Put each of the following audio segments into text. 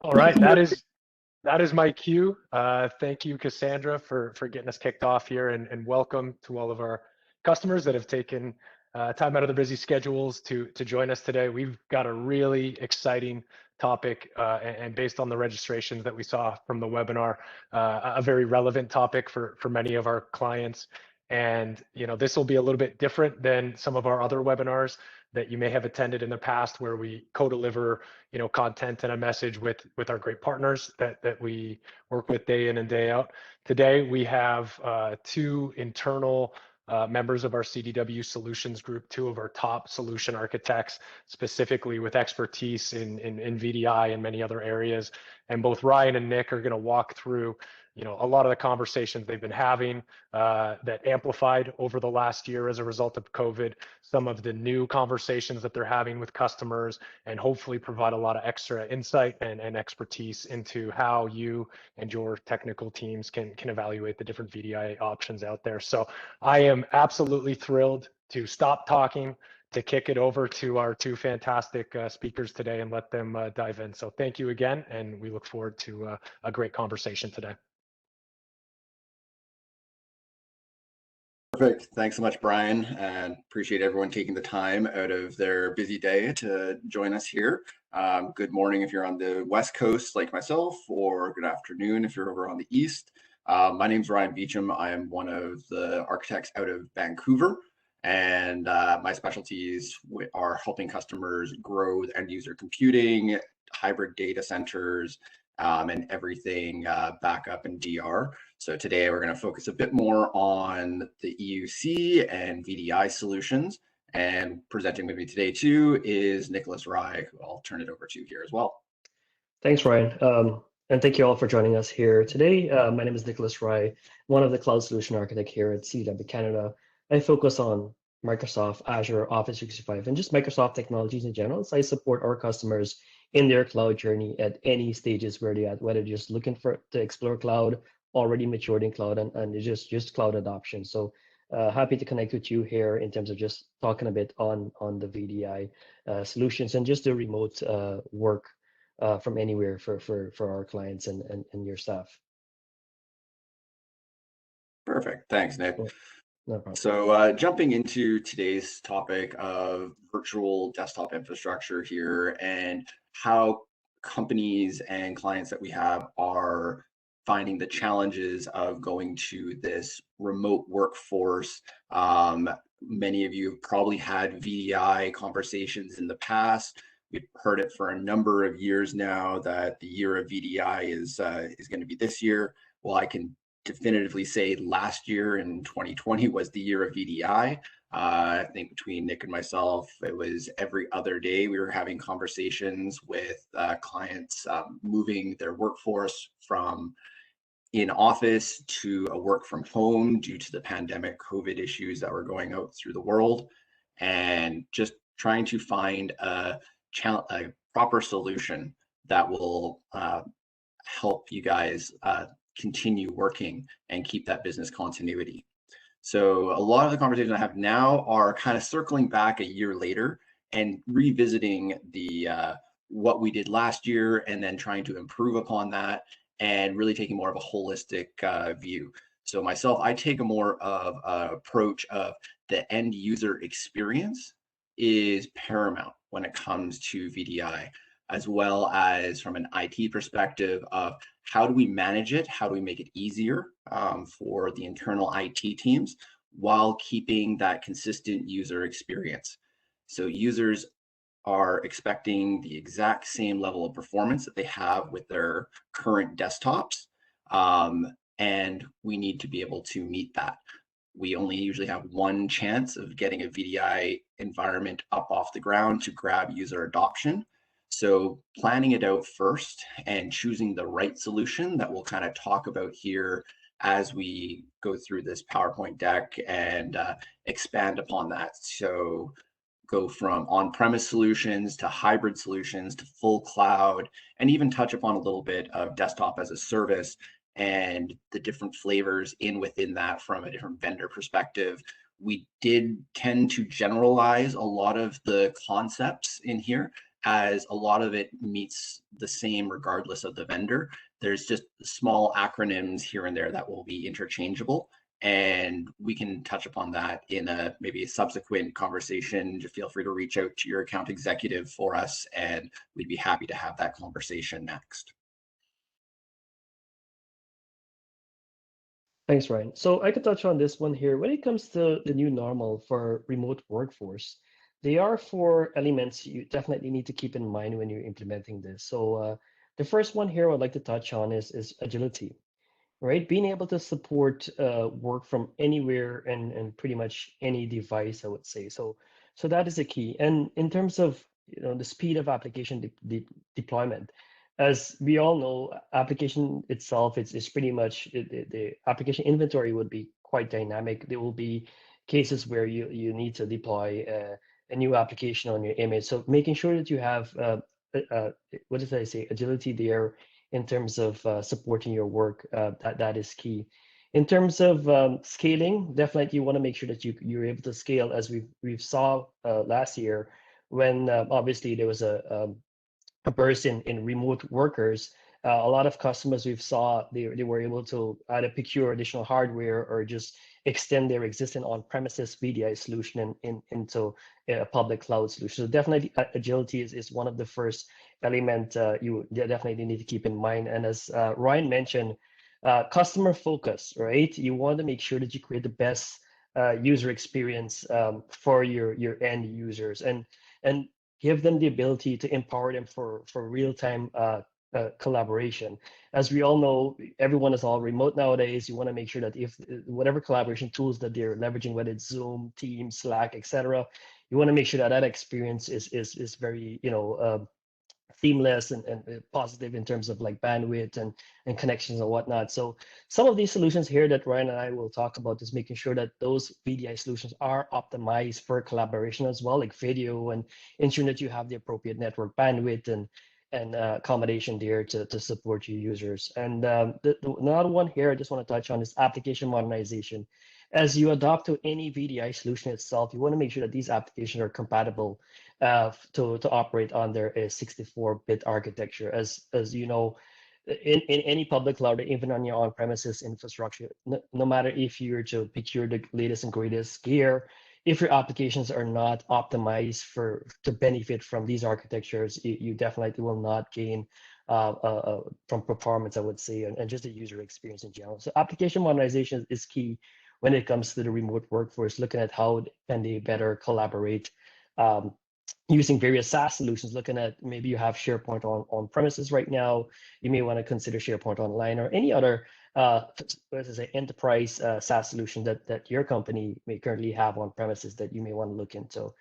All right, that is my cue. Thank you, Cassandra, for getting us kicked off here, and welcome to all of our customers that have taken time out of their busy schedules to join us today. We've got a really exciting topic, and based on the registrations that we saw from the webinar, a very relevant topic for many of our clients. And this will be a little bit different than some of our other webinars that you may have attended in the past, where we co-deliver content and a message with our great partners that we work with day in and day out. Today we have two internal members of our CDW solutions group, two of our top solution architects, specifically with expertise in VDI and many other areas. And both Ryan and Nick are going to walk through a lot of the conversations they've been having that amplified over the last year as a result of COVID, some of the new conversations that they're having with customers, and hopefully provide a lot of extra insight and expertise into how you and your technical teams can evaluate the different VDI options out there. So I am absolutely thrilled to stop talking, to kick it over to our two fantastic speakers today and let them dive in. So thank you again, and we look forward to a great conversation today. Perfect. Thanks so much, Brian, and appreciate everyone taking the time out of their busy day to join us here. Good morning if you're on the West Coast like myself, or good afternoon if you're over on the East. My name's Ryan Beecham. I am one of the architects out of Vancouver, and my specialties are helping customers grow end user computing, hybrid data centers, and everything backup and DR. So today we're going to focus a bit more on the EUC and VDI solutions. And presenting with me today too is Nicholas Rye, who I'll turn it over to here as well. Thanks, Ryan. And thank you all for joining us here today. My name is Nicholas Rye, one of the cloud solution architect here at CDW Canada. I focus on Microsoft, Azure, Office 365, and just Microsoft technologies in general. So I support our customers in their cloud journey at any stages where they're at, whether they're just looking to explore cloud, already matured in cloud, and just cloud adoption. So happy to connect with you here in terms of just talking a bit on the VDI solutions and just the remote work from anywhere for our clients and your staff. Perfect. Thanks, Nick. No problem. So jumping into today's topic of virtual desktop infrastructure here, and how companies and clients that we have are finding the challenges of going to this remote workforce. Many of you have probably had VDI conversations in the past. We've heard it for a number of years now that the year of VDI is going to be this year. Well, I can definitively say last year in 2020 was the year of VDI. I think between Nick and myself, it was every other day we were having conversations with clients moving their workforce from in office to a work from home due to the pandemic COVID issues that were going out through the world, and just trying to find a proper solution that will help you guys continue working and keep that business continuity. So a lot of the conversations I have now are kind of circling back a year later and revisiting the what we did last year, and then trying to improve upon that, and really taking more of a holistic view. So myself, I take a more of an approach of the end user experience is paramount when it comes to VDI, as well as from an IT perspective of how do we manage it, how do we make it easier for the internal IT teams while keeping that consistent user experience. So users are expecting the exact same level of performance that they have with their current desktops, and we need to be able to meet that. We only usually have one chance of getting a VDI environment up off the ground to grab user adoption. So planning it out first and choosing the right solution that we'll kind of talk about here as we go through this PowerPoint deck and expand upon that. So go from on-premise solutions to hybrid solutions to full cloud, and even touch upon a little bit of desktop as a service and the different flavors within that from a different vendor perspective. We did tend to generalize a lot of the concepts in here as a lot of it meets the same regardless of the vendor. There's just small acronyms here and there that will be interchangeable. And we can touch upon that in maybe a subsequent conversation. Just feel free to reach out to your account executive for us, and we'd be happy to have that conversation next. Thanks, Ryan. So I could touch on this one here. When it comes to the new normal for remote workforce, they are four elements you definitely need to keep in mind when you're implementing this. So the first one here I'd like to touch on is agility, right? Being able to support work from anywhere and pretty much any device, I would say. So that is a key. And in terms of the speed of application deployment, as we all know, application itself is pretty much the application inventory would be quite dynamic. There will be cases where you need to deploy a new application on your image. So making sure that you have what did I say, agility there in terms of supporting your work, that is key. In terms of scaling, definitely you want to make sure that you're able to scale, as we've saw last year when obviously there was a burst in remote workers. A lot of customers we've saw they were able to either procure additional hardware or just extend their existing on-premises VDI solution into a public cloud solution. So definitely agility is one of the first element you definitely need to keep in mind. And as Ryan mentioned, customer focus, right? You want to make sure that you create the best user experience for your end users and give them the ability to empower them for real-time collaboration. As we all know, everyone is all remote nowadays. You want to make sure that if whatever collaboration tools that they're leveraging, whether it's Zoom, Teams, Slack, etc., you want to make sure that that experience is very seamless and positive in terms of like bandwidth and connections and whatnot. So some of these solutions here that Ryan and I will talk about is making sure that those VDI solutions are optimized for collaboration as well, like video, and ensuring that you have the appropriate network bandwidth and accommodation there to support your users. And another one here I just want to touch on is application modernization. As you adopt to any VDI solution itself, you want to make sure that these applications are compatible to operate under a 64-bit architecture. As you know, in any public cloud, even on your on-premises infrastructure, no matter if you're to procure the latest and greatest gear, if your applications are not optimized to benefit from these architectures, you definitely will not gain from performance, I would say, and just the user experience in general. So application modernization is key when it comes to the remote workforce, looking at how can they better collaborate using various SaaS solutions, looking at maybe you have SharePoint on premises right now. You may want to consider SharePoint Online or any other enterprise SaaS solution that your company may currently have on premises that you may want to look into.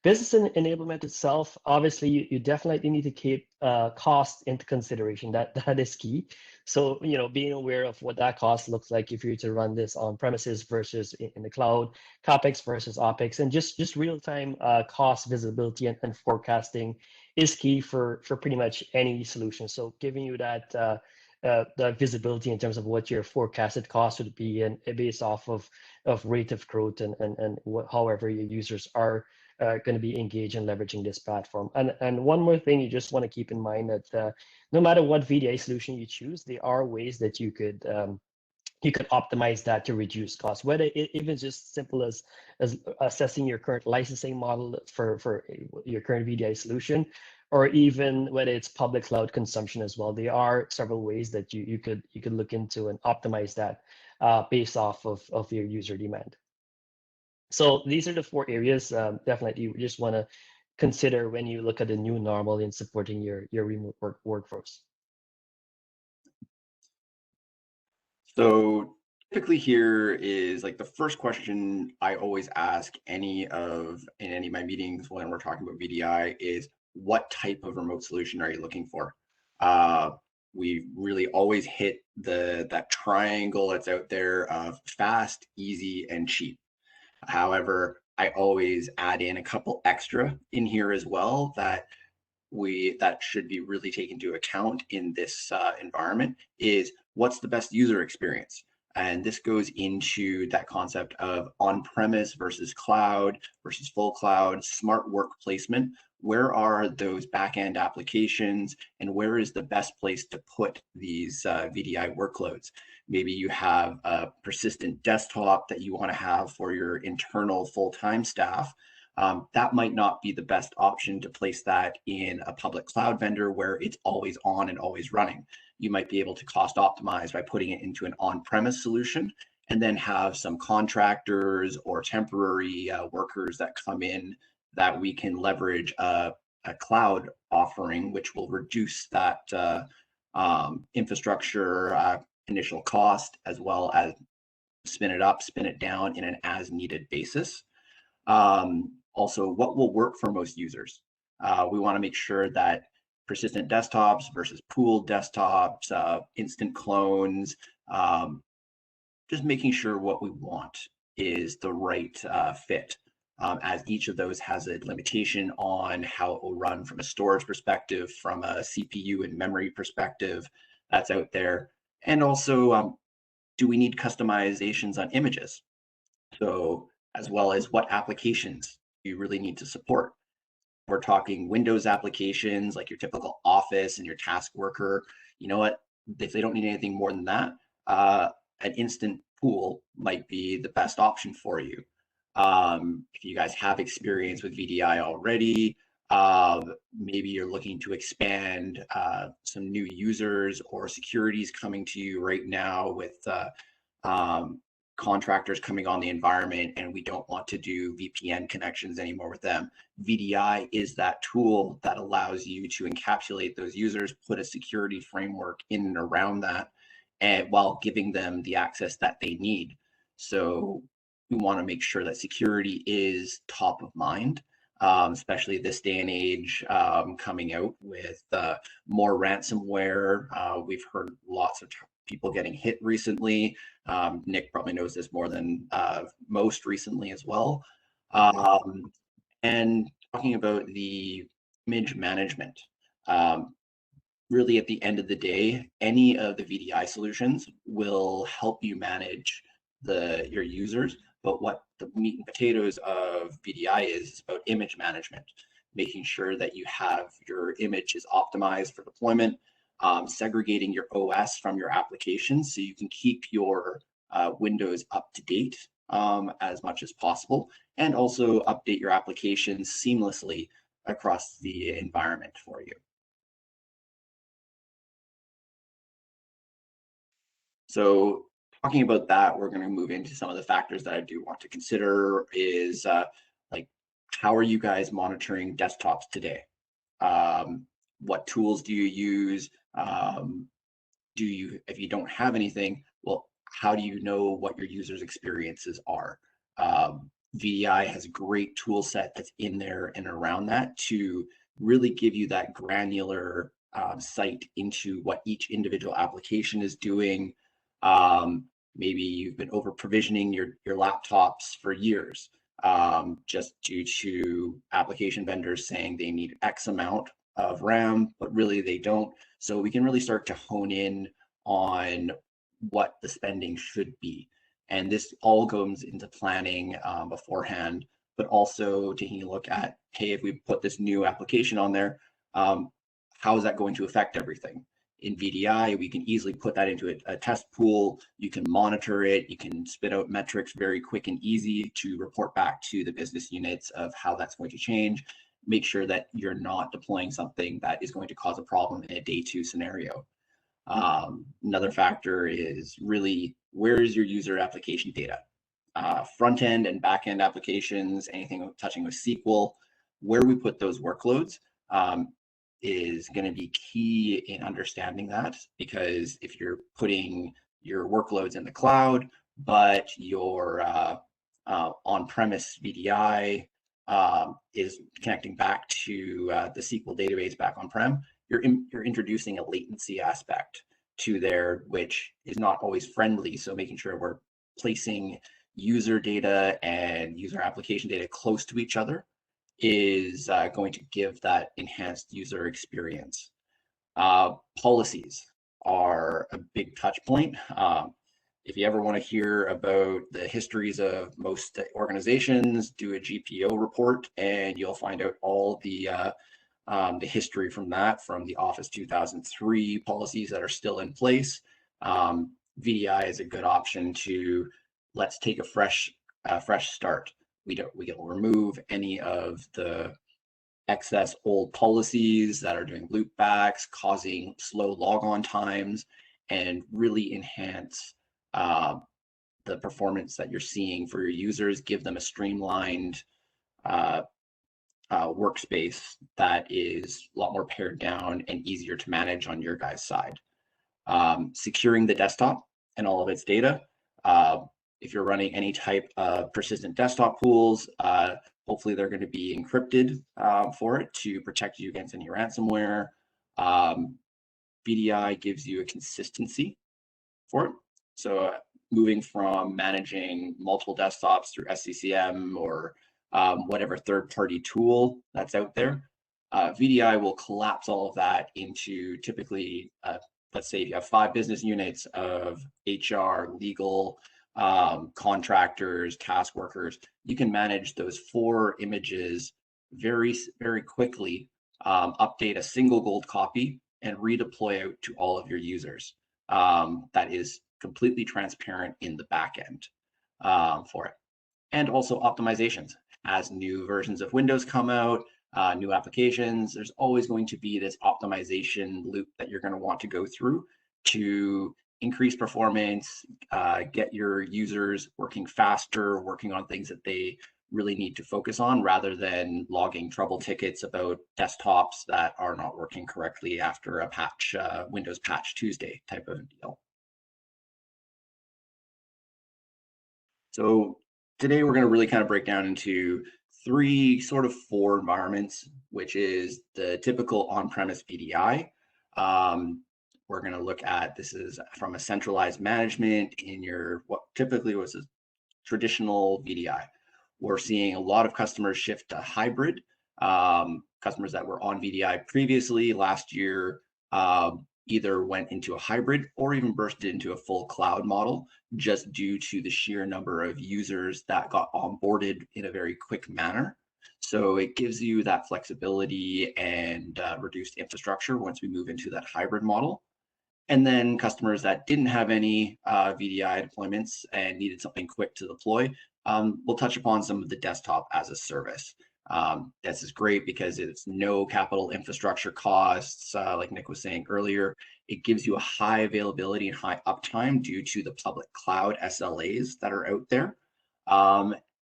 Business enablement itself, obviously, you definitely need to keep cost into consideration. That is key. So, being aware of what that cost looks like if you're to run this on premises versus in the cloud, CapEx versus OpEx, and just real-time cost visibility and forecasting is key for pretty much any solution. So giving you that the visibility in terms of what your forecasted cost would be and based off of rate of growth and however your users are going to be engaged in leveraging this platform. And one more thing you just want to keep in mind that no matter what VDI solution you choose, there are ways that you could optimize that to reduce costs, whether even just simple as assessing your current licensing model for your current VDI solution, or even whether it's public cloud consumption as well. There are several ways that you could look into and optimize that based off of your user demand. So these are the four areas definitely you just want to consider when you look at the new normal in supporting your remote workforce. So typically here is like the first question I always ask in any of my meetings when we're talking about VDI is, what type of remote solution are you looking for? We really always hit that triangle that's out there of fast, easy, and cheap. However, I always add in a couple extra in here as well that should be really taken into account in this environment is, what's the best user experience? And this goes into that concept of on-premise versus cloud versus full cloud, smart work placement. Where are those back-end applications, and where is the best place to put these VDI workloads? Maybe you have a persistent desktop that you want to have for your internal full-time staff. That might not be the best option to place that in a public cloud vendor where it's always on and always running. You might be able to cost optimize by putting it into an on-premise solution and then have some contractors or temporary workers that come in that we can leverage a cloud offering, which will reduce that infrastructure initial cost, as well as spin it up, spin it down in an as needed basis. Also, what will work for most users? We want to make sure that persistent desktops versus pooled desktops, instant clones, just making sure what we want is the right fit, as each of those has a limitation on how it will run from a storage perspective, from a CPU and memory perspective that's out there. And also, do we need customizations on images? So, as well as what applications you really need to support. We're talking Windows applications like your typical Office and your task worker. You know what? If they don't need anything more than that, an instant pool might be the best option for you. If you guys have experience with VDI already, maybe you're looking to expand some new users or securities coming to you right now with contractors coming on the environment, and we don't want to do VPN connections anymore with them. VDI is that tool that allows you to encapsulate those users, put a security framework in and around that, and while giving them the access that they need. So we want to make sure that security is top of mind, especially this day and age, coming out with more ransomware. We've heard lots of people getting hit recently. Nick probably knows this more than most recently as well. And talking about the image management, really at the end of the day, any of the VDI solutions will help you manage your users. But what the meat and potatoes of VDI is about image management, making sure that you have your image is optimized for deployment, segregating your OS from your applications so you can keep your Windows up to date as much as possible, and also update your applications seamlessly across the environment for you. So talking about that, we're going to move into some of the factors that I do want to consider is like, how are you guys monitoring desktops today? What tools do you use? If you don't have anything, well, how do you know what your users' experiences are? VDI has a great tool set that's in there and around that to really give you that granular sight into what each individual application is doing. Maybe you've been over provisioning your laptops for years, just due to application vendors saying they need X amount of RAM, but really they don't. So we can really start to hone in on what the spending should be. And this all goes into planning beforehand, but also taking a look at, hey, if we put this new application on there, how is that going to affect everything? In VDI, we can easily put that into a test pool. You can monitor it. You can spit out metrics very quick and easy to report back to the business units of how that's going to change. Make sure that you're not deploying something that is going to cause a problem in a day two scenario. Another factor is really, where is your user application data? Front end and back end applications, anything touching with SQL, where we put those workloads is going to be key in understanding that, because if you're putting your workloads in the cloud, but your on-premise VDI is connecting back to the SQL database back on-prem, you're introducing a latency aspect to there, which is not always friendly. So making sure we're placing user data and user application data close to each other is going to give that enhanced user experience. Policies are a big touch point. If you ever want to hear about the histories of most organizations, do a GPO report, and you'll find out all the history from that, from the Office 2003 policies that are still in place. VDI is a good option to let's take a fresh start. We can remove any of the excess old policies that are doing loopbacks, causing slow logon times, and really enhance the performance that you're seeing for your users, give them a streamlined workspace that is a lot more pared down and easier to manage on your guys' side. Securing the desktop and all of its data. If you're running any type of persistent desktop pools, hopefully they're going to be encrypted for it to protect you against any ransomware. VDI gives you a consistency for it. So moving from managing multiple desktops through SCCM or whatever third-party tool that's out there, VDI will collapse all of that into typically, let's say if you have 5 business units of HR, legal, contractors, task workers, you can manage those 4 images very, very quickly, update a single gold copy, and redeploy out to all of your users. That is completely transparent in the back end for it. And also optimizations. As new versions of Windows come out, new applications, there's always going to be this optimization loop that you're going to want to go through to increase performance, get your users working faster, working on things that they really need to focus on, rather than logging trouble tickets about desktops that are not working correctly after a patch, Windows Patch Tuesday type of deal. So today we're going to really kind of break down into 4 environments, which is the typical on-premise VDI. We're going to look at, this is from a centralized management in your, what typically was a traditional VDI. We're seeing a lot of customers shift to hybrid. Customers that were on VDI previously last year either went into a hybrid or even bursted into a full cloud model, just due to the sheer number of users that got onboarded in a very quick manner. So it gives you that flexibility and reduced infrastructure once we move into that hybrid model. And then customers that didn't have any VDI deployments and needed something quick to deploy, we'll touch upon some of the desktop as a service. This is great because it's no capital infrastructure costs. Like Nick was saying earlier, it gives you a high availability and high uptime due to the public cloud SLAs that are out there,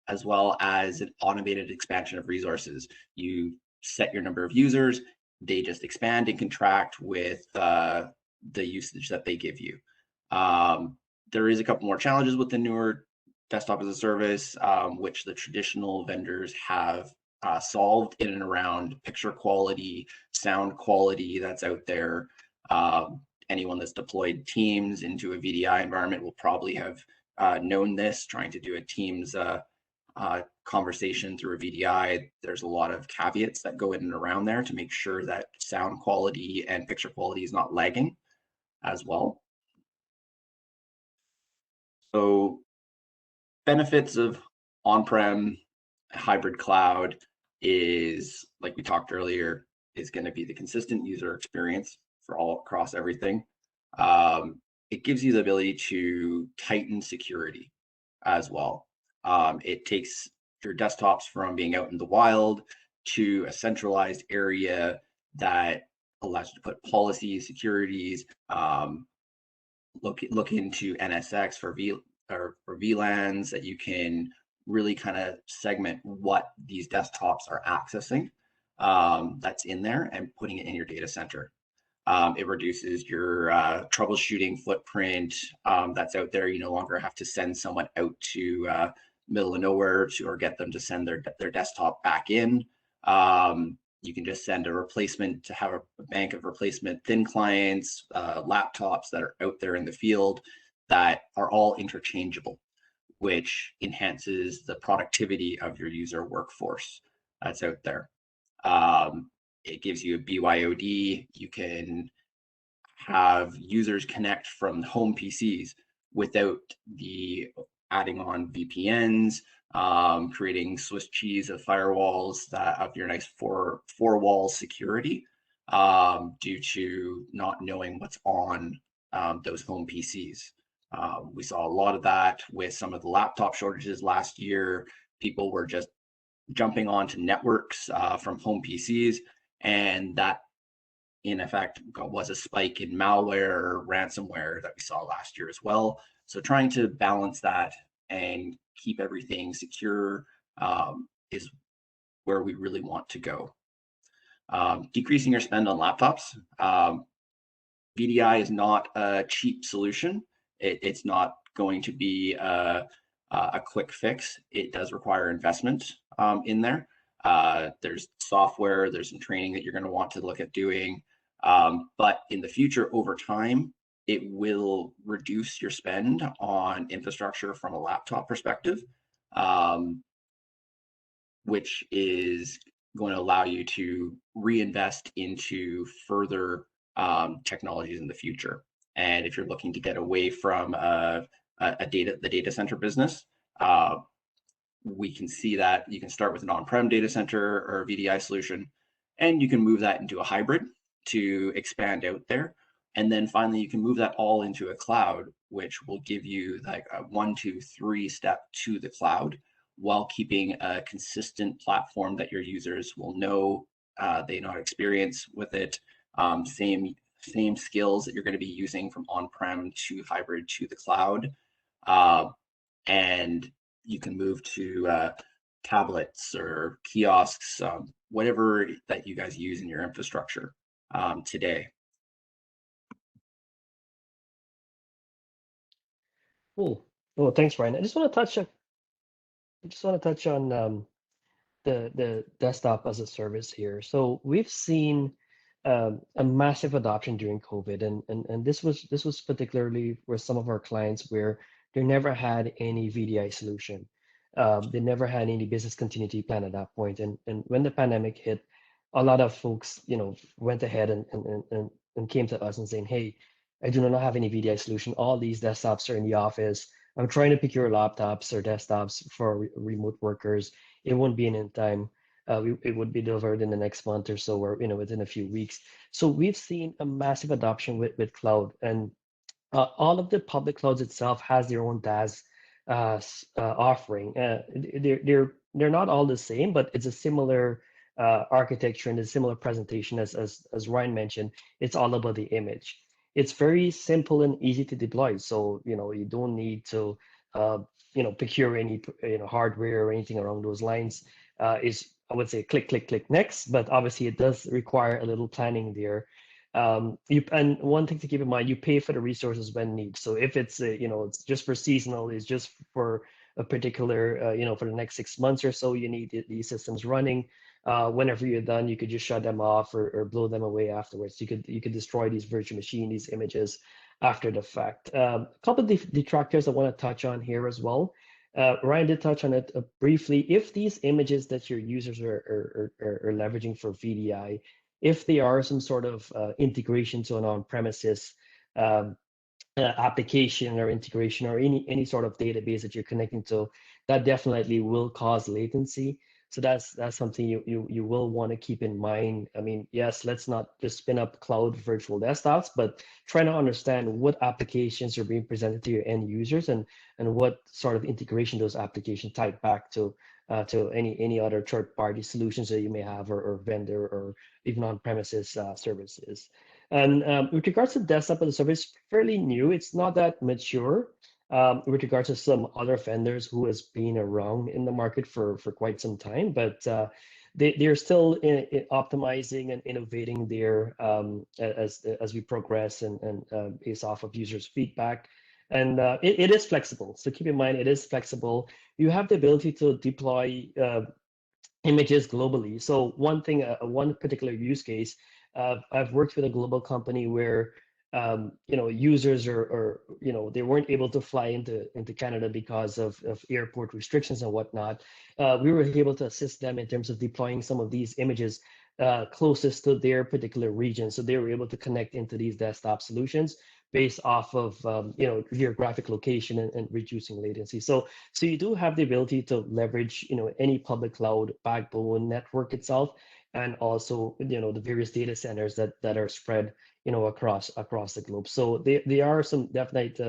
as well as an automated expansion of resources. You set your number of users, they just expand and contract with the usage that they give you. There is a couple more challenges with the newer desktop as a service, which the traditional vendors have solved in and around picture quality, sound quality that's out there. Anyone that's deployed Teams into a VDI environment will probably have known this. Trying to do a Teams conversation through a VDI, there's a lot of caveats that go in and around there to make sure that sound quality and picture quality is not lagging as well. So benefits of on-prem hybrid cloud is, like we talked earlier, is going to be the consistent user experience for all across everything. It gives you the ability to tighten security as well. It takes your desktops from being out in the wild to a centralized area that allows you to put policies, securities, look into NSX for VLANs, that you can really kind of segment what these desktops are accessing that's in there and putting it in your data center. It reduces your troubleshooting footprint that's out there. You no longer have to send someone out to middle of nowhere or get them to send their desktop back in. You can just send a replacement to have a bank of replacement thin clients, laptops that are out there in the field that are all interchangeable, which enhances the productivity of your user workforce that's out there. It gives you a BYOD. You can have users connect from home PCs without the adding on VPNs, creating Swiss cheese of firewalls that have your nice four wall security, due to not knowing what's on those home PCs. We saw a lot of that with some of the laptop shortages last year. People were just jumping onto networks from home PCs, and that in effect was a spike in malware, ransomware that we saw last year as well. So trying to balance that and keep everything secure is where we really want to go. Decreasing your spend on laptops. VDI is not a cheap solution. It's not going to be a quick fix. It does require investment in there. There's software, there's some training that you're going to want to look at doing. But in the future, over time, it will reduce your spend on infrastructure from a laptop perspective, which is going to allow you to reinvest into further technologies in the future. And if you're looking to get away from the data center business, we can see that you can start with an on-prem data center or a VDI solution, and you can move that into a hybrid to expand out there. And then finally, you can move that all into a cloud, which will give you like a 1, 2, 3 step to the cloud, while keeping a consistent platform that your users will know, they know experience with it, same skills that you're going to be using from on-prem to hybrid to the cloud, and you can move to tablets or kiosks, whatever that you guys use in your infrastructure today. Cool. Well, thanks, Ryan. I just want to touch on the desktop as a service here. So we've seen a massive adoption during COVID, and this was particularly for some of our clients where they never had any VDI solution. They never had any business continuity plan at that point. And when the pandemic hit, a lot of folks, went ahead and came to us and saying, "Hey, I do not have any VDI solution. All these desktops are in the office. I'm trying to procure laptops or desktops for remote workers. It won't be in time. It would be delivered in the next month or so, or within a few weeks." So we've seen a massive adoption with cloud, and all of the public clouds itself has their own DaaS offering. They're not all the same, but it's a similar architecture and a similar presentation as Ryan mentioned. It's all about the image. It's very simple and easy to deploy. So you don't need to procure any hardware or anything along those lines. Is I would say click, click, click next, but obviously it does require a little planning there. And one thing to keep in mind, you pay for the resources when need. So if it's it's just for seasonal, it's just for a particular for the next 6 months or so, you need these systems running. Whenever you're done, you could just shut them off or blow them away afterwards. You could destroy these virtual machine, these images after the fact. A couple of detractors I want to touch on here as well. Ryan did touch on it briefly. If these images that your users are leveraging for VDI, if they are some sort of integration to an on-premises application or integration or any sort of database that you're connecting to, that definitely will cause latency. So that's something you will want to keep in mind. I mean, yes, let's not just spin up cloud virtual desktops, but try to understand what applications are being presented to your end users and what sort of integration those applications tie back to any other third-party solutions that you may have or vendor or even on-premises services. And with regards to desktop as a service, fairly new. It's not that mature with regards to some other vendors who has been around in the market for quite some time, but they're still optimizing and innovating there as we progress and based off of users' feedback. And it is flexible. So keep in mind, it is flexible. You have the ability to deploy images globally. So one particular use case, I've worked with a global company where users or they weren't able to fly into Canada because of airport restrictions and whatnot. We were able to assist them in terms of deploying some of these images closest to their particular region. So they were able to connect into these desktop solutions, based off of geographic location and reducing latency latency. So you do have the ability to leverage any public cloud backbone network itself, and also the various data centers that are spread across the globe. So there are some definite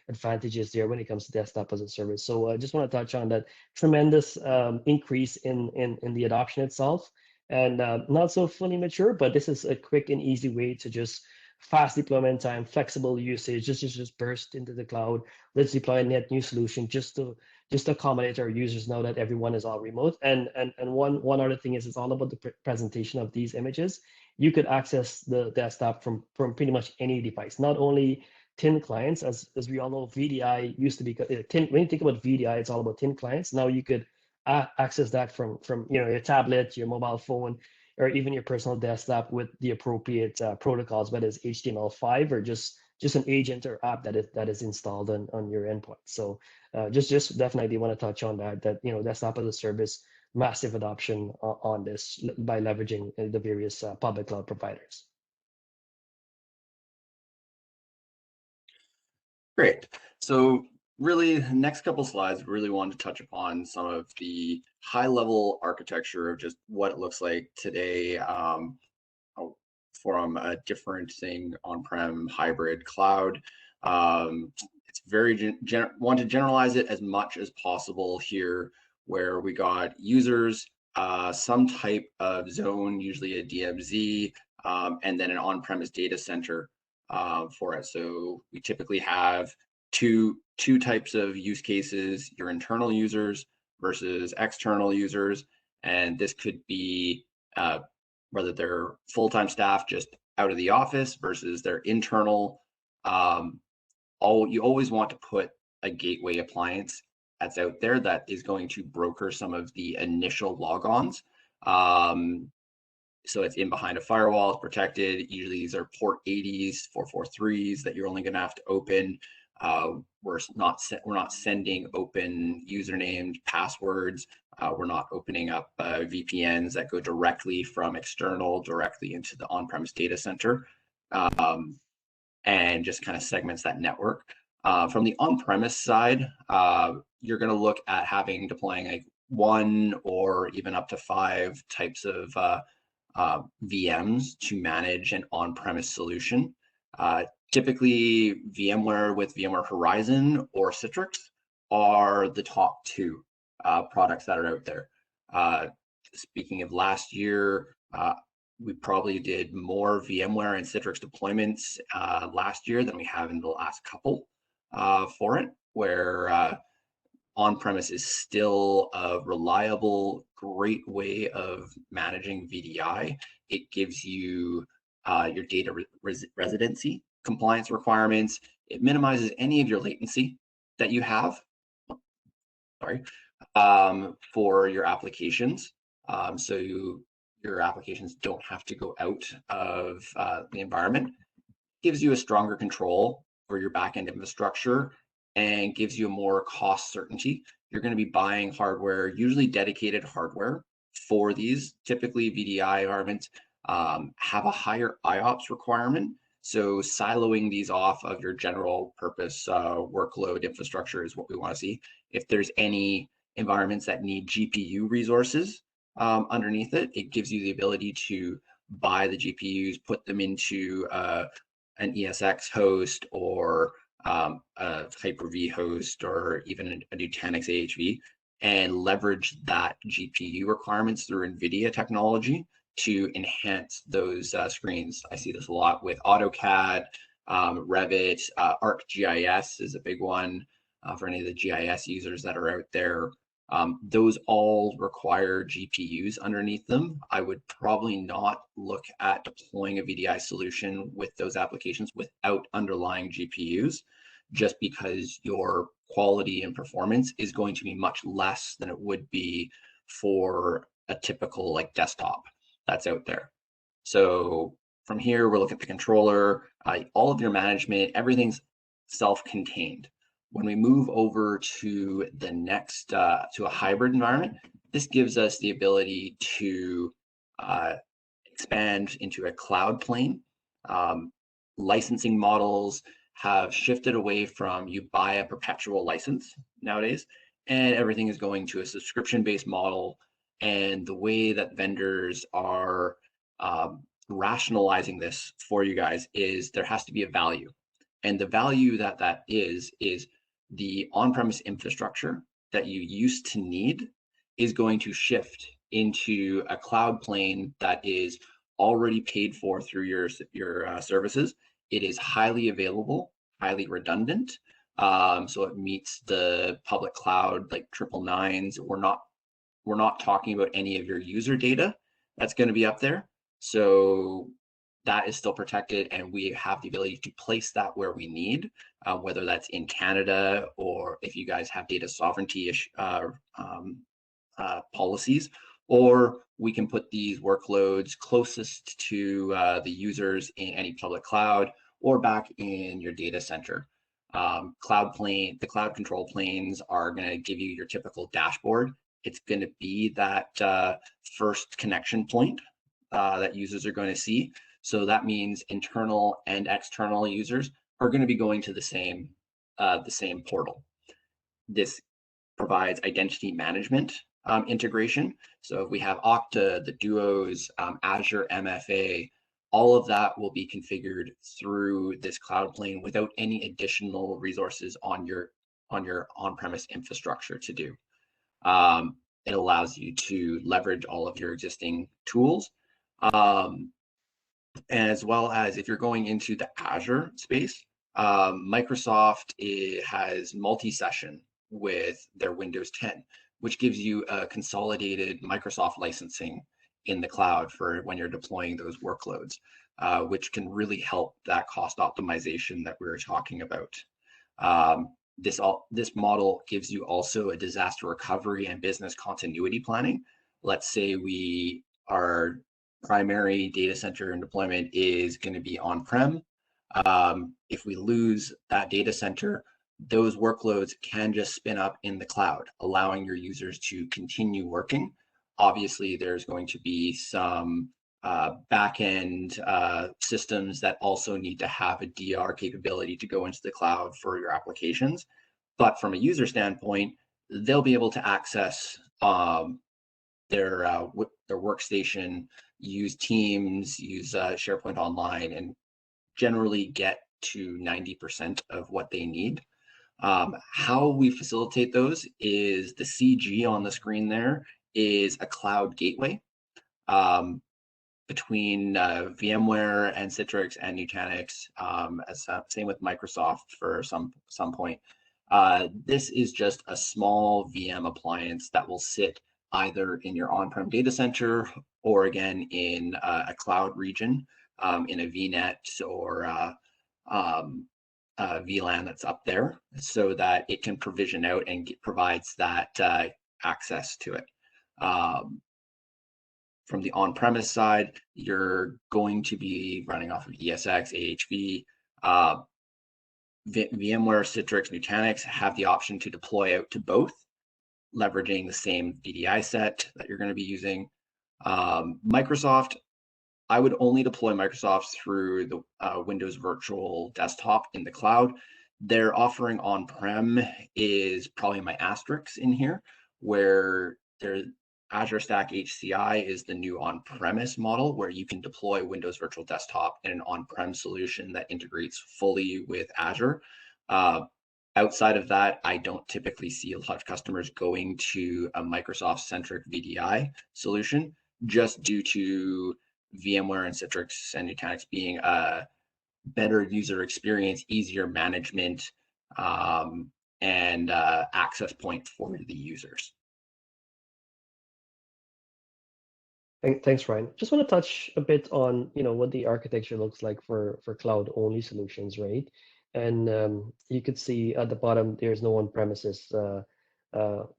advantages there when it comes to desktop as a service. So I just want to touch on that tremendous increase in the adoption itself, and not so fully mature, but this is a quick and easy way to just fast deployment time, flexible usage, just burst into the cloud. Let's deploy a net new solution just to accommodate our users now that everyone is all remote. And one other thing is it's all about the presentation of these images. You could access the desktop from pretty much any device, not only thin clients, as we all know, VDI used to be when you think about VDI, it's all about thin clients. Now you could access that from your tablet, your mobile phone, or even your personal desktop with the appropriate protocols, whether it's HTML5 or just an agent or app that is installed on your endpoint. So just definitely want to touch on that desktop as a service, massive adoption on this by leveraging the various public cloud providers. Great. So really, the next couple slides, really wanted to touch upon some of the high-level architecture of just what it looks like today from a different thing on-prem hybrid cloud. It's very want to generalize it as much as possible here, where we got users, some type of zone, usually a DMZ, and then an on-premise data center for it. So we typically have two types of use cases: your internal users versus external users, and this could be whether they're full-time staff just out of the office versus their internal. You always want to put a gateway appliance that's out there that is going to broker some of the initial logons. So it's in behind a firewall, it's protected. Usually these are port 80s, 443s that you're only going to have to open. We're not sending open usernames, passwords. We're not opening up VPNs that go directly from external directly into the on-premise data center, and just kind of segments that network. From the on-premise side, you're going to look at deploying like 1 or even up to 5 types of VMs to manage an on-premise solution. Typically, VMware with VMware Horizon or Citrix are the top 2 products that are out there. Speaking of last year, we probably did more VMware and Citrix deployments last year than we have in the last couple for it, where on-premise is still a reliable, great way of managing VDI. It gives you your data residency compliance requirements. It minimizes any of your latency that you have, for your applications. So your applications don't have to go out of the environment. Gives you a stronger control for your backend infrastructure and gives you a more cost certainty. You're going to be buying hardware, usually dedicated hardware for these. Typically, VDI environments have a higher IOPS requirement. So siloing these off of your general purpose workload infrastructure is what we want to see. If there's any environments that need GPU resources underneath it, it gives you the ability to buy the GPUs, put them into an ESX host or a Hyper-V host or even a Nutanix AHV, and leverage that GPU requirements through NVIDIA technology to enhance those screens. I see this a lot with AutoCAD, Revit, ArcGIS is a big one for any of the GIS users that are out there. Those all require GPUs underneath them. I would probably not look at deploying a VDI solution with those applications without underlying GPUs, just because your quality and performance is going to be much less than it would be for a typical like desktop that's out there. So from here, we'll look at the controller, all of your management, everything's self-contained. When we move over to the next, to a hybrid environment, this gives us the ability to expand into a cloud plane, licensing models, have shifted away from you buy a perpetual license nowadays, and everything is going to a subscription-based model. And the way that vendors are rationalizing this for you guys is there has to be a value. And the value that is the on-premise infrastructure that you used to need is going to shift into a cloud plane that is already paid for through your services. It is highly available, highly redundant. So it meets the public cloud like 999s. We're not talking about any of your user data that's going to be up there. So that is still protected, and we have the ability to place that where we need, whether that's in Canada or if you guys have data sovereignty policies, or we can put these workloads closest to the users in any public cloud or back in your data center. The cloud control planes are going to give you your typical dashboard. It's going to be that first connection point that users are going to see. So that means internal and external users are going to be going to the same portal. This provides identity management integration. So if we have Okta, the Duos, Azure MFA, all of that will be configured through this cloud plane without any additional resources on your on-premise infrastructure to do. It allows you to leverage all of your existing tools, as well as if you're going into the Azure space, Microsoft has multi-session with their Windows 10, which gives you a consolidated Microsoft licensing in the cloud for when you're deploying those workloads, which can really help that cost optimization that we were talking about. This model gives you also a disaster recovery and business continuity planning. Let's say our primary data center and deployment is going to be on-prem. If we lose that data center, those workloads can just spin up in the cloud, allowing your users to continue working. Obviously, there's going to be some back-end systems that also need to have a DR capability to go into the cloud for your applications. But from a user standpoint, they'll be able to access their workstation, use Teams, use SharePoint Online, and generally get to 90% of what they need. How we facilitate those is the CG on the screen there is a cloud gateway between VMware and Citrix and Nutanix, same with Microsoft for some point. This is just a small VM appliance that will sit either in your on-prem data center or again in a cloud region in a VNet or VLAN that's up there, so that it can provision out and provides that access to it. From the on-premise side, you're going to be running off of ESX, AHV. VMware, Citrix, Nutanix have the option to deploy out to both, leveraging the same VDI set that you're going to be using. Microsoft, I would only deploy Microsoft through the Windows Virtual Desktop in the cloud. Their offering on-prem is probably my asterisk in here, where their Azure Stack HCI is the new on-premise model where you can deploy Windows Virtual Desktop in an on-prem solution that integrates fully with Azure. Outside of that, I don't typically see a lot of customers going to a Microsoft-centric VDI solution, just due to VMware and Citrix and Nutanix being a better user experience, easier management, and access point for the users. Thanks, Ryan. Just want to touch a bit on what the architecture looks like for cloud-only solutions, right? And you could see at the bottom there's no on-premises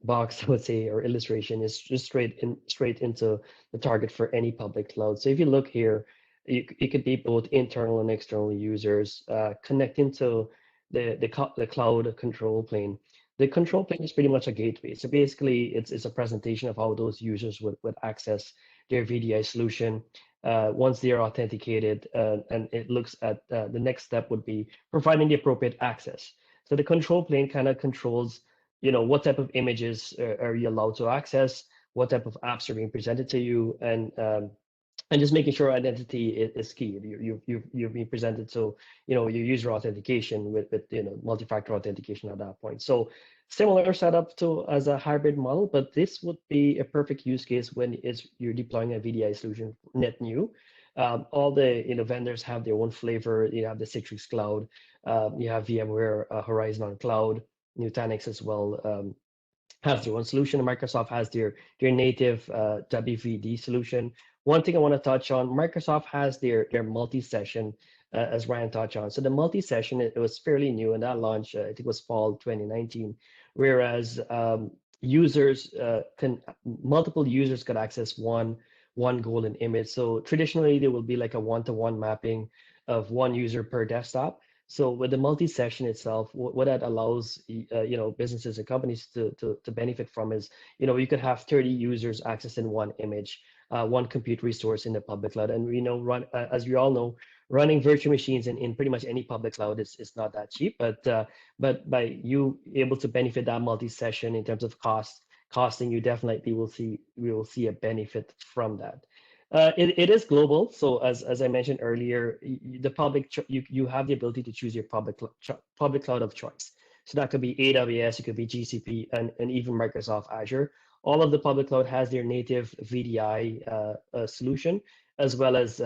box, I would say, or illustration. Is just straight into the target for any public cloud. So if you look here, it could be both internal and external users connecting to the cloud control plane. The control plane is pretty much a gateway. So basically, it's a presentation of how those users would access their VDI solution. once they are authenticated, and it looks at the next step would be providing the appropriate access. So the control plane kind of controls, what type of images are you allowed to access, what type of apps are being presented to you, and just making sure identity is key. You've been presented, so your user authentication with multi-factor authentication at that point. So similar setup to as a hybrid model, but this would be a perfect use case when you're deploying a VDI solution net new. All the vendors have their own flavor. You have the Citrix Cloud, you have VMware Horizon on Cloud, Nutanix as well. Has their own solution. Microsoft has their native WVD solution. One thing I want to touch on, Microsoft has their multi-session, as Ryan touched on. So the multi-session, it was fairly new, and that launched, I think it was fall 2019, whereas users multiple users could access one golden image. So traditionally, there will be like a one-to-one mapping of one user per desktop. So with the multi-session itself, what that allows businesses and companies to benefit from is, you could have 30 users accessing one image, one compute resource in the public cloud. And we know, as we all know, running virtual machines in pretty much any public cloud is not that cheap. But by you able to benefit that multi-session in terms of costing, you definitely we will see a benefit from that. It is global, so as I mentioned earlier, the you have the ability to choose your public cloud of choice. So that could be AWS, it could be GCP, and even Microsoft Azure. All of the public cloud has their native VDI solution, as well as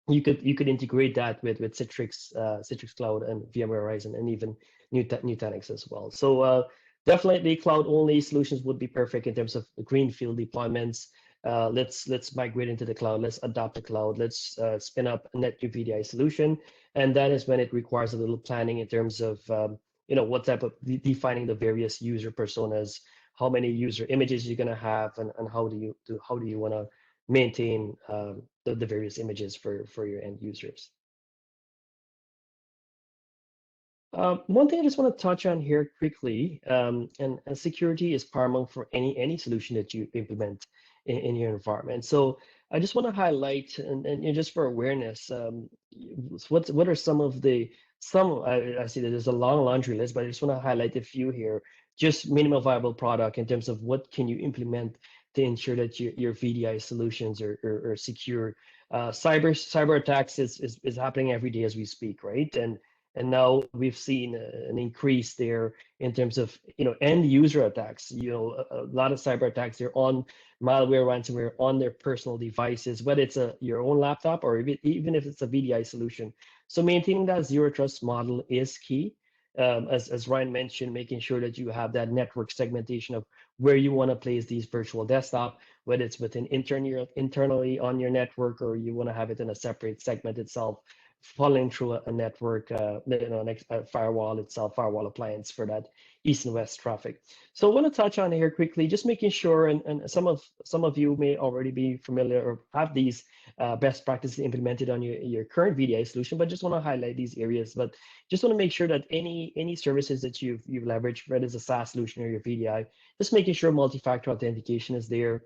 you could integrate that with Citrix Cloud and VMware Horizon, and even Nutanix as well. So definitely cloud only solutions would be perfect in terms of greenfield deployments. Let's migrate into the cloud. Let's adopt the cloud. Let's spin up a net new VDI solution, and that is when it requires a little planning in terms of what type of defining the various user personas, how many user images you're going to have, and how do you want to maintain the various images for your end users. One thing I just want to touch on here quickly, and security is paramount for any solution that you implement in your environment. So I just want to highlight, and just for awareness, what are some of I see that there's a long laundry list, but I just want to highlight a few here. Just minimal viable product in terms of what can you implement to ensure that your VDI solutions are secure. Cyber attacks is happening every day as we speak, right? And now we've seen an increase there in terms of end user attacks. A lot of cyber attacks, they're on malware, ransomware on their personal devices, whether it's your own laptop or even if it's a VDI solution. So maintaining that zero trust model is key. As Ryan mentioned, making sure that you have that network segmentation of where you want to place these virtual desktop, whether it's within internally on your network, or you want to have it in a separate segment itself, following through a network, firewall itself, firewall appliance for that east and west traffic. So I want to touch on here quickly, just making sure, and some of you may already be familiar or have these best practices implemented on your current VDI solution, but just want to highlight these areas. But just want to make sure that any services that you've leveraged, whether it's a SaaS solution or your VDI, just making sure multi-factor authentication is there,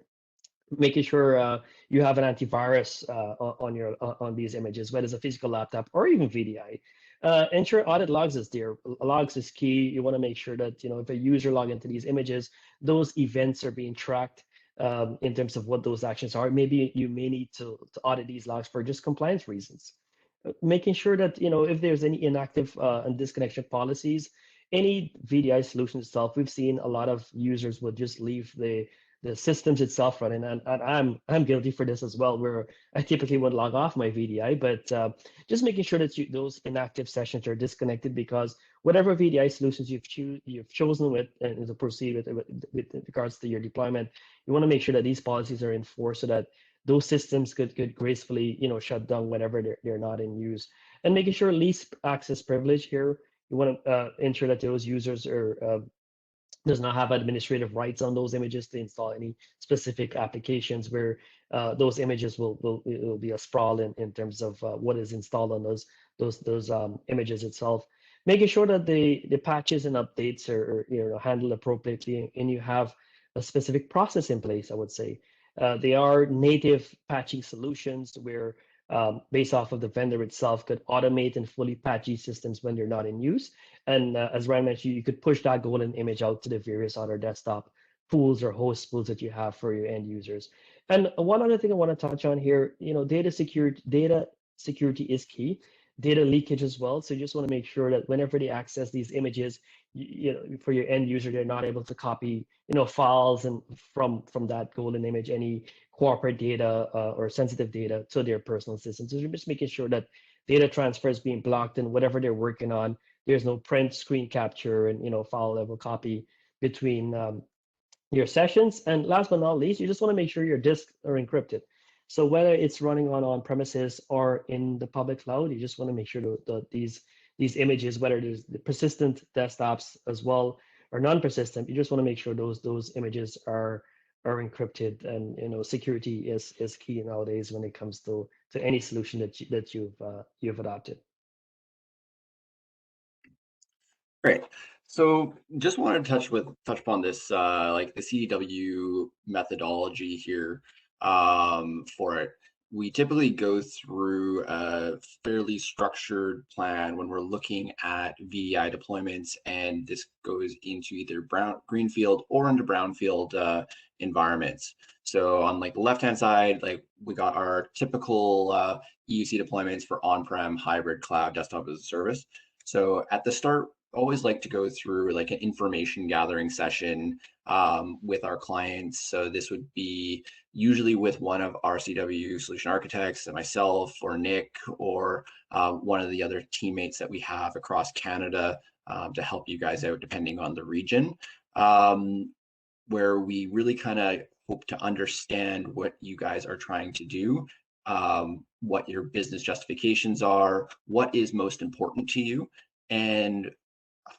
making sure you have an antivirus on these images, whether it's a physical laptop or even VDI. Ensure audit logs is there. Logs is key. You want to make sure that if a user log into these images, those events are being tracked in terms of what those actions are. Maybe you may need to audit these logs for just compliance reasons. Making sure that if there's any inactive and disconnection policies, any VDI solution itself, we've seen a lot of users would just leave the systems itself running, and I'm guilty for this as well, where I typically would log off my VDI, but just making sure that those inactive sessions are disconnected, because whatever VDI solutions you've chosen with and to proceed with regards to your deployment, you want to make sure that these policies are enforced so that those systems could gracefully shut down whenever they're not in use. And making sure least access privilege here, you want to ensure that those users does not have administrative rights on those images to install any specific applications, where those images will be a sprawl in terms of what is installed on those images itself. Making sure that the patches and updates are handled appropriately, and you have a specific process in place, I would say. They are native patching solutions where based off of the vendor itself could automate and fully patch these systems when they're not in use. And as Ryan mentioned, you could push that golden image out to the various other desktop pools or host pools that you have for your end users. And one other thing I want to touch on here, data security is key. Data leakage as well. So you just want to make sure that whenever they access these images, for your end user, they're not able to copy, files and from that golden image, any corporate data or sensitive data to their personal systems. So you're just making sure that data transfer is being blocked and whatever they're working on, there's no print, screen capture, and file level copy between your sessions. And last but not least, you just want to make sure your disks are encrypted. So whether it's running on premises or in the public cloud, you just want to make sure that these images, whether there's the persistent desktops as well or non-persistent, you just want to make sure those images are encrypted. And security is key nowadays when it comes to any solution that you've adopted. Great. So just wanted to touch upon this, like the CDW methodology here for it. We typically go through a fairly structured plan when we're looking at VDI deployments, and this goes into either greenfield or into brownfield environments. So on like the left-hand side, like we got our typical EUC deployments for on-prem, hybrid, cloud, desktop as a service. So at the start, always like to go through like an information gathering session with our clients. So this would be usually with one of our CW solution architects, and myself or Nick, or one of the other teammates that we have across Canada to help you guys out depending on the region, where we really kind of hope to understand what you guys are trying to do, what your business justifications are, what is most important to you, and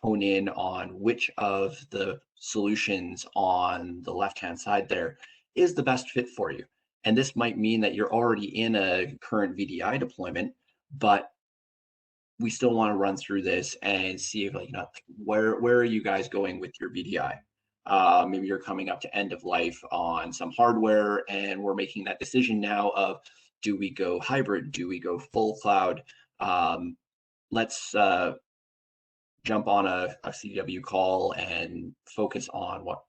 hone in on which of the solutions on the left-hand side there is the best fit for you. And this might mean that you're already in a current VDI deployment, but we still want to run through this and see if, like, where are you guys going with your VDI? Maybe you're coming up to end of life on some hardware, and we're making that decision now of, do we go hybrid? Do we go full cloud? Let's jump on a CDW call and focus on what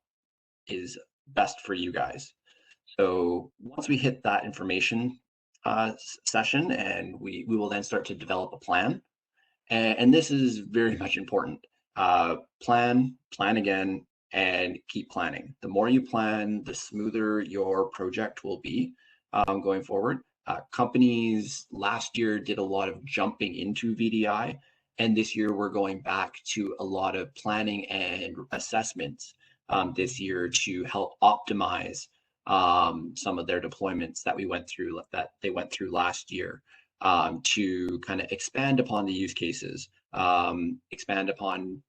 is best for you guys. So once we hit that information session, and we will then start to develop a plan. And this is very much important. Plan again, and keep planning. The more you plan, the smoother your project will be going forward. Companies last year did a lot of jumping into VDI, and this year we're going back to a lot of planning and assessments this year to help optimize some of their deployments that they went through last year, to kind of expand upon the use cases, expand upon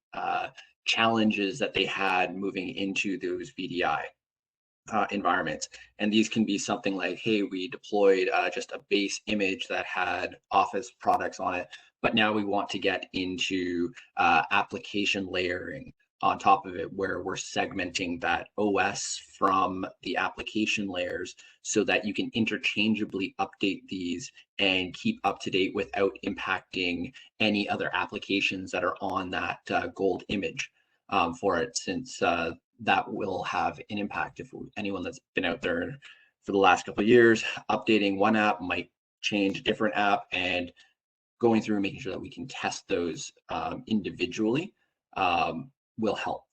challenges that they had moving into those VDI environments. And these can be something like, hey, we deployed just a base image that had Office products on it, but now we want to get into application layering on top of it, where we're segmenting that OS from the application layers so that you can interchangeably update these and keep up to date without impacting any other applications that are on that gold image for it, since that will have an impact. If anyone that's been out there for the last couple of years, updating one app might change a different app, and going through and making sure that we can test those individually will help.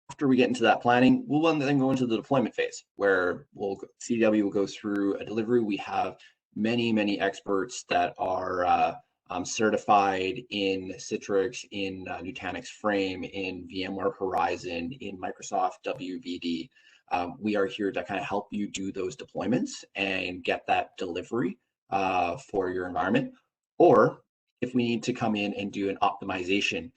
After we get into that planning, we'll then go into the deployment phase, where CDW will go through a delivery. We have many experts that are certified in Citrix, in Nutanix Frame, in VMware Horizon, in Microsoft WVD. We are here to kind of help you do those deployments and get that delivery for your environment. Or if we need to come in and do an optimization,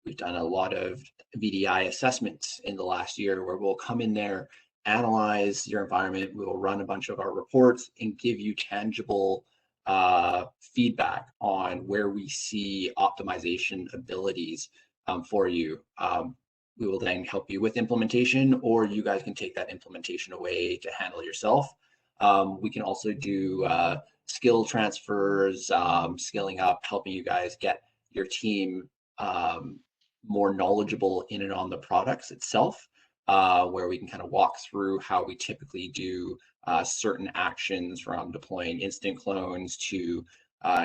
we've done a lot of VDI assessments in the last year, where we'll come in there, analyze your environment, we will run a bunch of our reports and give you tangible feedback on where we see optimization abilities for you. we will then help you with implementation, or you guys can take that implementation away to handle yourself. We can also do skill transfers, skilling up, helping you guys get your team more knowledgeable in and on the products itself, where we can kind of walk through how we typically do certain actions, from deploying instant clones to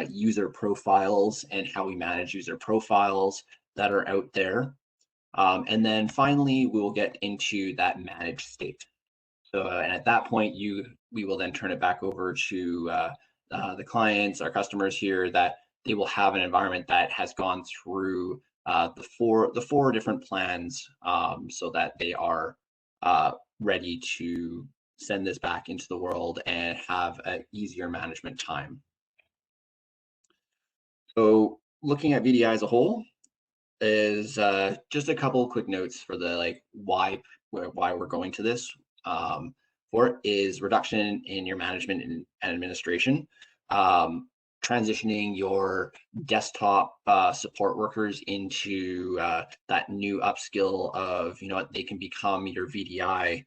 user profiles and how we manage user profiles that are out there. And then finally, we will get into that managed state. So, and at that point, we will then turn it back over to the clients, our customers here, that they will have an environment that has gone through the four different plans, so that they are ready to send this back into the world and have an easier management time. So, looking at VDI as a whole is just a couple quick notes for the why we're going to this. For it is reduction in your management and administration, transitioning your desktop support workers into that new upskill of, they can become your VDI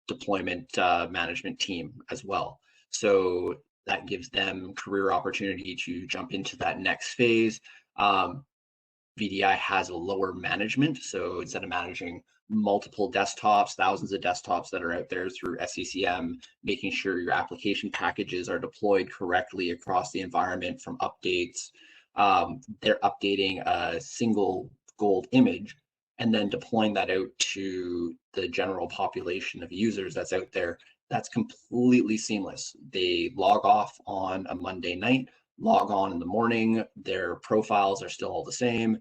deployment management team as well. So that gives them career opportunity to jump into that next phase. VDI has a lower management, so instead of managing multiple desktops, thousands of desktops that are out there through SCCM, making sure your application packages are deployed correctly across the environment from updates, they're updating a single gold image and then deploying that out to the general population of users that's out there. That's completely seamless. They log off on a Monday night, log on in the morning, their profiles are still all the same,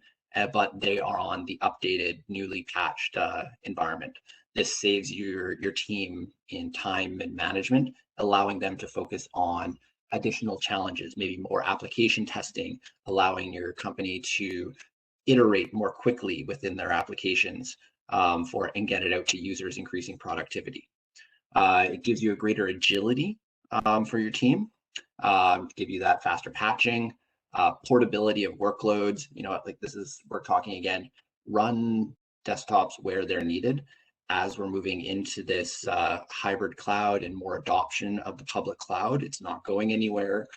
but they are on the updated, newly patched environment. This saves your team in time and management, allowing them to focus on additional challenges, maybe more application testing, allowing your company to iterate more quickly within their applications and get it out to users, increasing productivity. It gives you a greater agility for your team, give you that faster patching, portability of workloads. We're talking again, run desktops where they're needed. As we're moving into this hybrid cloud and more adoption of the public cloud, it's not going anywhere.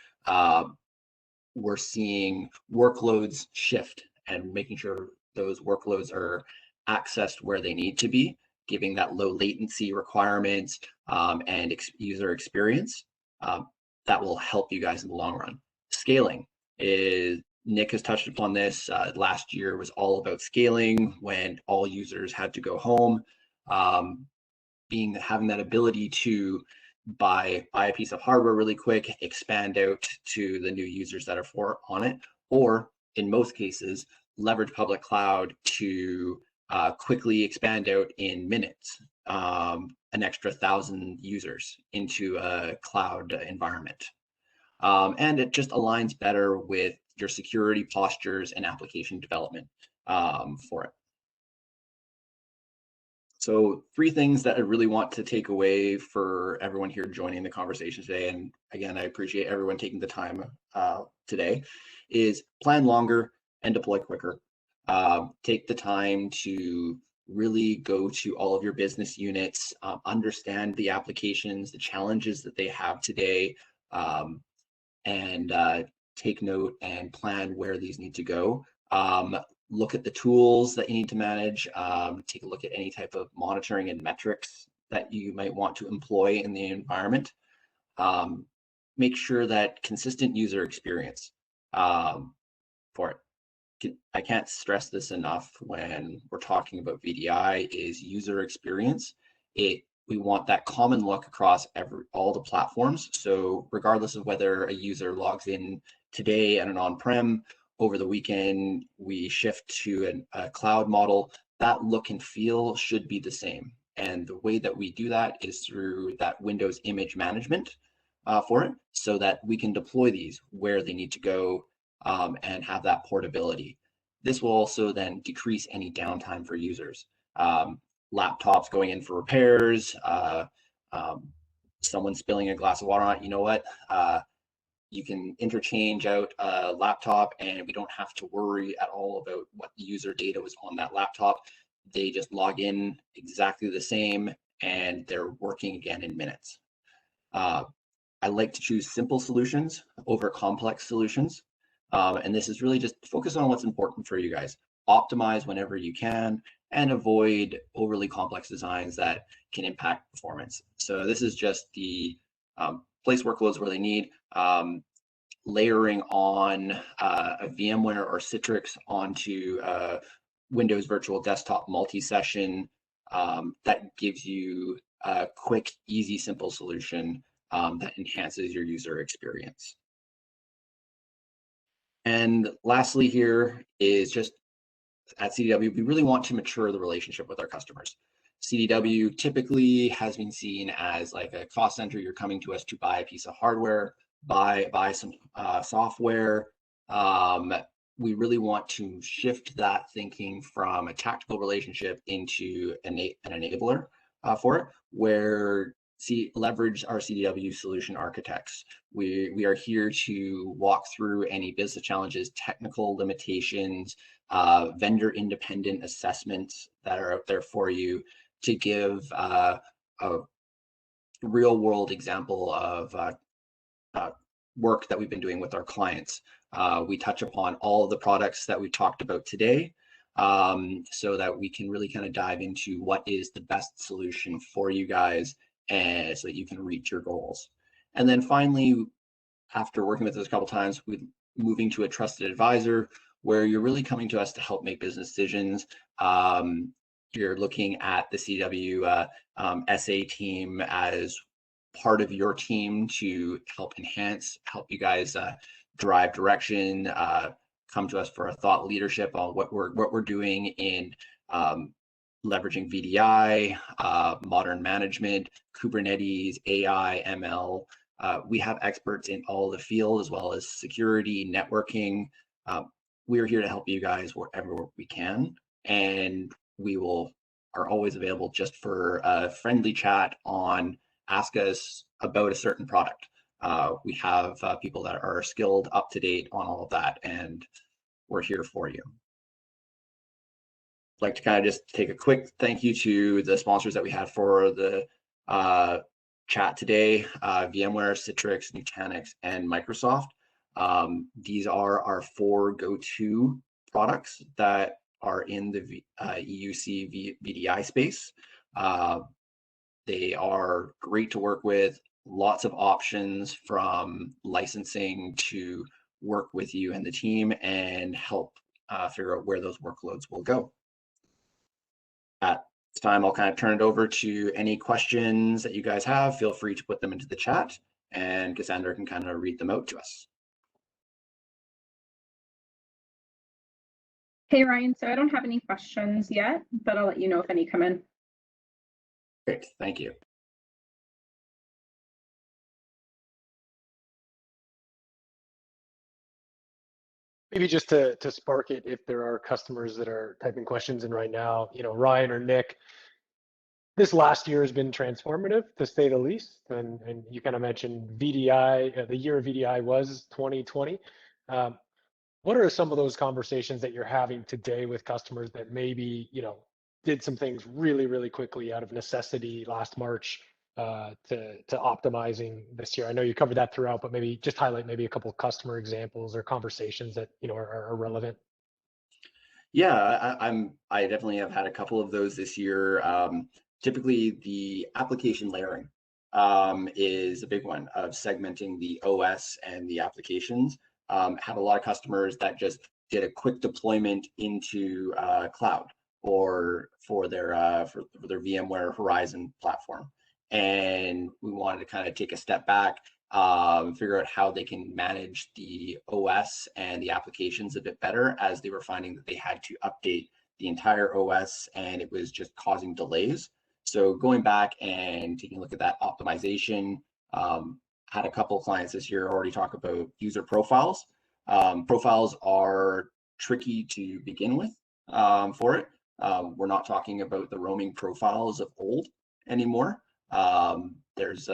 We're seeing workloads shift and making sure those workloads are accessed where they need to be, giving that low latency requirements and user experience. That will help you guys in the long run. Scaling is, Nick has touched upon this. Last year was all about scaling when all users had to go home. Having that ability to buy a piece of hardware really quick, expand out to the new users that are on it, or in most cases, leverage public cloud to quickly expand out in minutes, an extra 1,000 users into a cloud environment. And it just aligns better with your security postures and application development for it. So 3 things that I really want to take away for everyone here joining the conversation today, and again, I appreciate everyone taking the time today, is plan longer and deploy quicker. Take the time to really go to all of your business units, understand the applications, the challenges that they have today, and take note and plan where these need to go. Look at the tools that you need to manage. Take a look at any type of monitoring and metrics that you might want to employ in the environment. Make sure that consistent user experience for it. I can't stress this enough when we're talking about VDI is user experience. We want that common look across all the platforms. So regardless of whether a user logs in today at an on-prem, over the weekend, we shift to a cloud model, that look and feel should be the same. And the way that we do that is through that Windows image management for it, so that we can deploy these where they need to go and have that portability. This will also then decrease any downtime for users. Laptops going in for repairs, someone spilling a glass of water on it, you know what? You can interchange out a laptop and we don't have to worry at all about what the user data was on that laptop. They just log in exactly the same and they're working again in minutes. I like to choose simple solutions over complex solutions. And this is really just focus on what's important for you guys. Optimize whenever you can and avoid overly complex designs that can impact performance. So this is just the place workloads where they need. Layering on a VMware or Citrix onto Windows Virtual Desktop multi-session that gives you a quick, easy, simple solution that enhances your user experience. And lastly here is just at CDW, we really want to mature the relationship with our customers. CDW typically has been seen as like a cost center. You're coming to us to buy a piece of hardware, buy some software. We really want to shift that thinking from a tactical relationship into an enabler for it, where leverage our CDW solution architects. We are here to walk through any business challenges, technical limitations, vendor independent assessments that are out there for you to give a real world example of work that we've been doing with our clients. We touch upon all of the products that we talked about today so that we can really kind of dive into what is the best solution for you guys and so that you can reach your goals. And then finally, after working with us a couple times, we're moving to a trusted advisor where you're really coming to us to help make business decisions. You're looking at the CW SA team as part of your team to help you guys drive direction, come to us for a thought leadership on what we're doing in leveraging VDI, modern management, Kubernetes, AI, ML. We have experts in all the field as well as security, networking. We're here to help you guys wherever we can, and we are always available just for a friendly chat on ask us about a certain product. We have people that are skilled, up to date on all of that, and we're here for you. I'd like to kind of just take a quick thank you to the sponsors that we had for the chat today, VMware, Citrix, Nutanix, and Microsoft. These are our 4 go-to products that are in the EUC VDI space. They are great to work with, lots of options from licensing to work with you and the team and help figure out where those workloads will go. At this time, I'll kind of turn it over to any questions that you guys have. Feel free to put them into the chat and Cassandra can kind of read them out to us. Hey, Ryan, so I don't have any questions yet, but I'll let you know if any come in. Great, thank you. Maybe just to spark it, if there are customers that are typing questions in right now, Ryan or Nick, this last year has been transformative to say the least. And you kind of mentioned VDI, the year of VDI was 2020. What are some of those conversations that you're having today with customers that maybe, did some things really, really quickly out of necessity last March to optimizing this year? I know you covered that throughout, but maybe just highlight maybe a couple of customer examples or conversations that are relevant. Yeah, I definitely have had a couple of those this year. Typically, the application layering is a big one of segmenting the OS and the applications. Have a lot of customers that just did a quick deployment into cloud or for their VMware Horizon platform, and we wanted to kind of take a step back, figure out how they can manage the OS and the applications a bit better, as they were finding that they had to update the entire OS and it was just causing delays. So going back and taking a look at that optimization, had a couple of clients this year already talk about user profiles. Profiles are tricky to begin with for it. We're not talking about the roaming profiles of old anymore. There's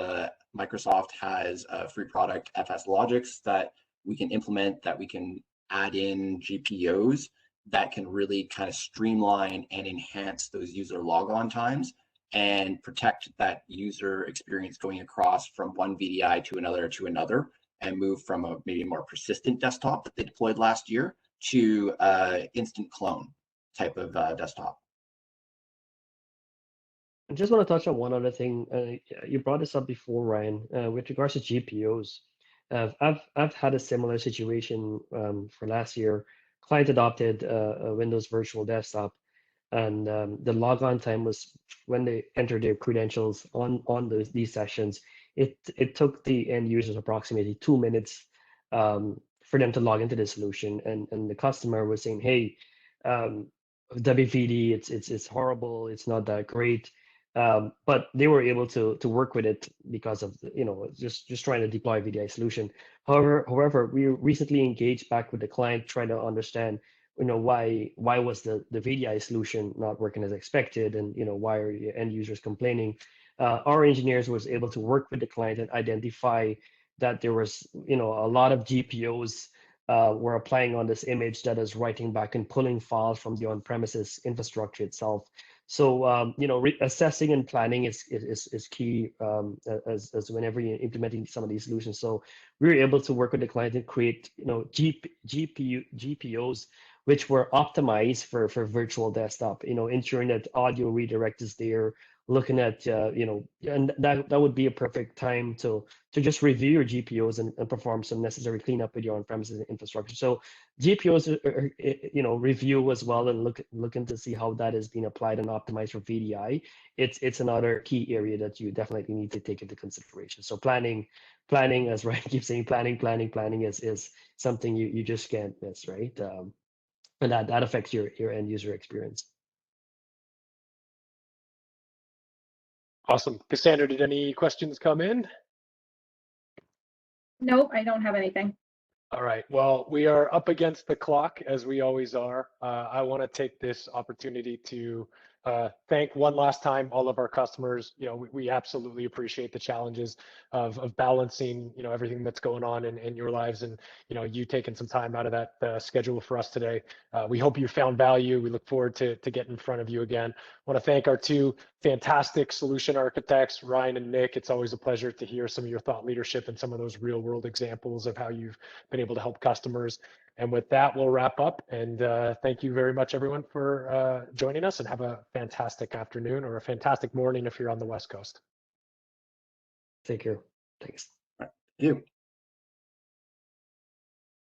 Microsoft has a free product, FS Logics, that we can implement, that we can add in GPOs that can really kind of streamline and enhance those user logon times and protect that user experience going across from one VDI to another, and move from a maybe more persistent desktop that they deployed last year to instant clone type of desktop. I just want to touch on one other thing. You brought this up before, Ryan, with regards to GPOs. I've had a similar situation for last year. Client adopted a Windows Virtual Desktop, and the logon time was when they entered their credentials on these sessions. It took the end users approximately 2 minutes for them to log into the solution, and the customer was saying, "Hey, WVD, it's horrible. It's not that great." But they were able to work with it because of just trying to deploy a VDI solution. However, we recently engaged back with the client trying to understand why was the VDI solution not working as expected, and why are the end users complaining. Our engineers was able to work with the client and identify that there was a lot of GPOs were applying on this image that is writing back and pulling files from the on-premises infrastructure itself. So assessing and planning is key as whenever you're implementing some of these solutions. So we were able to work with the client and create GPOs which were optimized for virtual desktop. Ensuring that audio redirect is there. Looking at and that would be a perfect time to just review your GPOs and perform some necessary cleanup with your on-premises infrastructure. So GPOs review as well, and looking to see how that is being applied and optimized for VDI. It's another key area that you definitely need to take into consideration. So planning, as Ryan keeps saying, planning is something you just can't miss, right? And that affects your end user experience. Awesome. Cassandra, did any questions come in? Nope, I don't have anything. All right. Well, we are up against the clock, as we always are. I want to take this opportunity to thank one last time all of our customers. We absolutely appreciate the challenges of balancing everything that's going on in your lives, and you taking some time out of that schedule for us today. We hope you found value. We look forward to getting in front of you again. I want to thank our two fantastic solution architects, Ryan and Nick. It's always a pleasure to hear some of your thought leadership and some of those real world examples of how you've been able to help customers. And with that, we'll wrap up. And thank you very much, everyone, for joining us, and have a fantastic afternoon or a fantastic morning if you're on the West Coast. Take care. Thanks. Thank you.